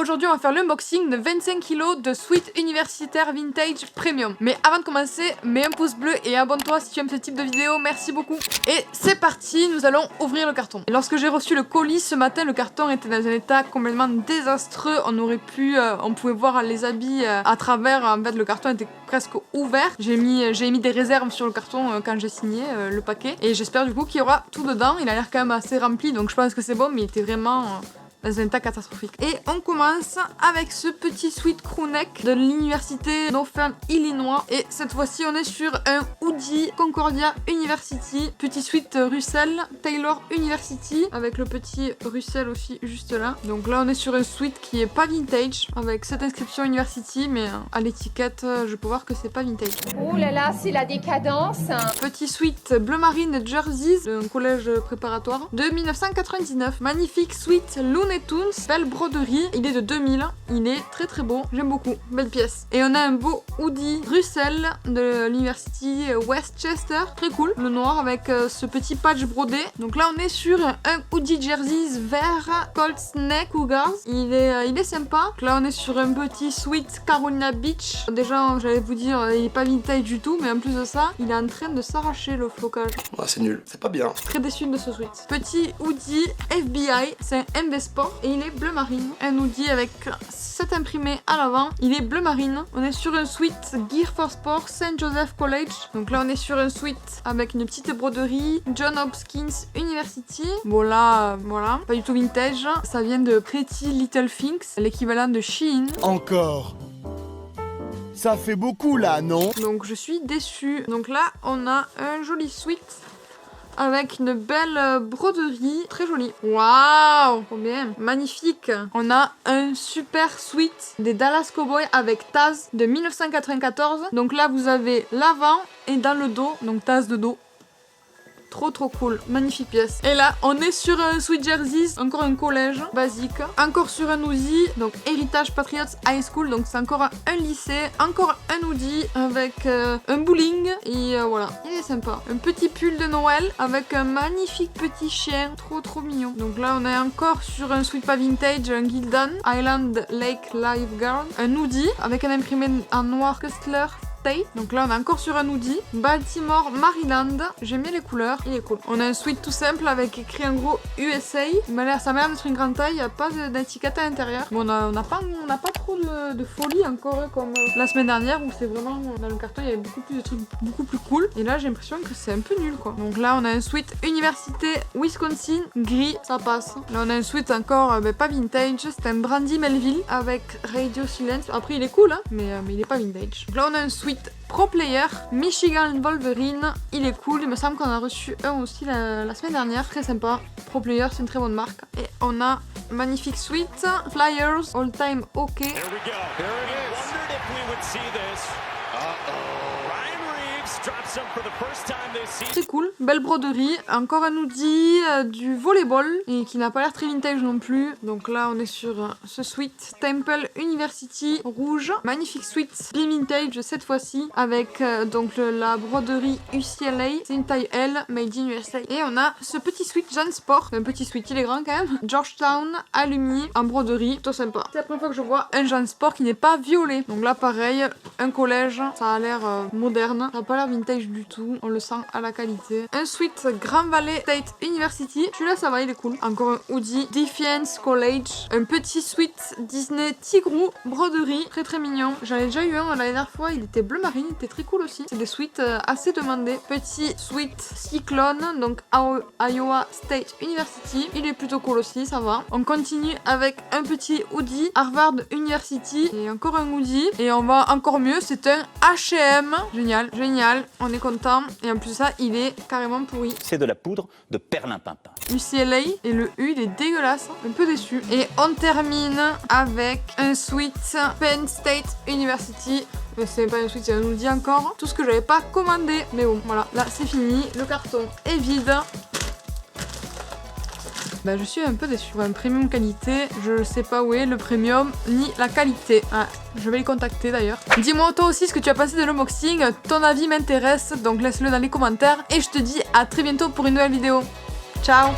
aujourd'hui on va faire l'unboxing de 25 kg de suite universitaire vintage premium. Mais avant de commencer, mets un pouce bleu et abonne-toi si tu aimes ce type de vidéo, merci beaucoup. Et c'est parti, nous allons ouvrir le carton. Et lorsque j'ai reçu le colis ce matin, le carton était dans un état complètement désastreux. On pouvait voir les habits à travers, en fait le carton était presque ouvert. J'ai mis des réserves sur le carton quand j'ai signé le paquet. Et j'espère du coup qu'il y aura tout dedans. Il a l'air quand même assez rempli, donc je pense que c'est bon, mais il était vraiment dans un état catastrophique. Et on commence avec ce petit sweat crewneck de l'université Northern Illinois. Et cette fois-ci, on est sur un hoodie Concordia University. Petit sweat Russell Taylor University avec le petit Russell aussi juste là. Donc là, on est sur un sweat qui est pas vintage avec cette inscription University, mais à l'étiquette, je peux voir que c'est pas vintage. Oh là là, c'est la décadence. Petit sweat bleu marine de Jerseys d'un collège préparatoire de 1999. Magnifique sweat Looney Tunes, belle broderie, il est de 2000, il est très très beau, j'aime beaucoup, belle pièce. Et on a un beau hoodie Russell de l'université Westchester, très cool, le noir avec ce petit patch brodé. Donc là on est sur un hoodie Jerseys vert Colts Neck Cougars, il est sympa. Donc là on est sur un petit sweat Carolina Beach. Déjà j'allais vous dire il est pas vintage du tout, mais en plus de ça il est en train de s'arracher le flocage. Ouais, c'est nul, c'est pas bien. Très déçu de ce sweat. Petit hoodie FBI, c'est un MB Sport. Et il est bleu marine. Un hoodie avec cet imprimé à l'avant. Il est bleu marine. On est sur un sweat Gear for Sport St. Joseph College. Donc là on est sur un sweat avec une petite broderie John Hopkins University. Bon là, voilà. Pas du tout vintage. Ça vient de Pretty Little Things, l'équivalent de Shein. Encore. Ça fait beaucoup là, non? Donc je suis déçue. Donc là on a un joli sweat avec une belle broderie, très jolie. Waouh, trop bien, magnifique. On a un super sweat des Dallas Cowboys avec Taz de 1994. Donc là vous avez l'avant et dans le dos, donc Taz de dos. Trop cool, magnifique pièce. Et là, on est sur un sweat Jerseys, encore un collège basique. Encore sur un hoodie, donc Heritage Patriots High School, donc c'est encore un lycée. Encore un hoodie avec un bowling. Et voilà, il est sympa. Un petit pull de Noël avec un magnifique petit chien, trop mignon. Donc là, on est encore sur un sweat pas vintage, un Gildan Island Lake Lifeguard. Un hoodie avec un imprimé en noir Kustler. Donc là on est encore sur un hoodie Baltimore Maryland, j'aime bien les couleurs, il est cool. On a un sweat tout simple avec écrit en gros USA, ça m'a l'air d'être une grande taille, il n'y a pas d'étiquette à l'intérieur. Bon, on n'a pas trop de folie encore comme la semaine dernière où c'est vraiment dans le carton il y avait beaucoup plus de trucs beaucoup plus cool. Et là j'ai l'impression que c'est un peu nul quoi. Donc là on a un sweat Université Wisconsin gris, ça passe. Là on a un sweat encore pas vintage, c'est un Brandy Melville avec Radio Silence. Après il est cool hein, mais il est pas vintage. Donc là on a un sweat Pro Player Michigan Wolverine, il est cool, il me semble qu'on a reçu un aussi la semaine dernière, très sympa. Pro Player, c'est une très bonne marque. Et on a un magnifique sweat Flyers All Time OK. Très cool, belle broderie, encore un hoodie du volleyball et qui n'a pas l'air très vintage non plus. Donc là on est sur ce sweat Temple University rouge, magnifique sweat bien vintage cette fois-ci avec donc la broderie UCLA, c'est une taille L, made in USA. Et on a ce petit sweat Jean Sport, un petit sweat il est grand quand même, Georgetown alumni en broderie, plutôt sympa. C'est la première fois que je vois un Jean Sport qui n'est pas violet. Donc là pareil, un collège, ça a l'air moderne, ça n'a pas l'air vintage du tout, on le sent à la qualité. Un sweat Grand Valley State University, celui-là ça va, il est cool. Encore un hoodie Defiance College, un petit sweat Disney Tigrou broderie, très mignon. J'en ai déjà eu un la dernière fois, il était bleu marine, il était très cool aussi. C'est des sweats assez demandés. Petit sweat Cyclone, donc Iowa State University, il est plutôt cool aussi, ça va. On continue avec un petit hoodie Harvard University et encore un hoodie et on va encore mieux, c'est un H&M, génial, on est content. Et en plus de ça, il est carrément pourri. C'est de la poudre de perlimpinpin. UCLA et le U, il est dégueulasse. Un peu déçu. Et on termine avec un sweat Penn State University. Mais c'est pas un sweat, c'est un hoodie encore. Tout ce que j'avais pas commandé. Mais bon, voilà. Là, c'est fini. Le carton est vide. Bah, je suis un peu déçue. Un premium qualité, je sais pas où est le premium ni la qualité. Ah, je vais les contacter d'ailleurs. Dis-moi toi aussi ce que tu as pensé de l'unboxing. Ton avis m'intéresse, donc laisse-le dans les commentaires. Et je te dis à très bientôt pour une nouvelle vidéo. Ciao!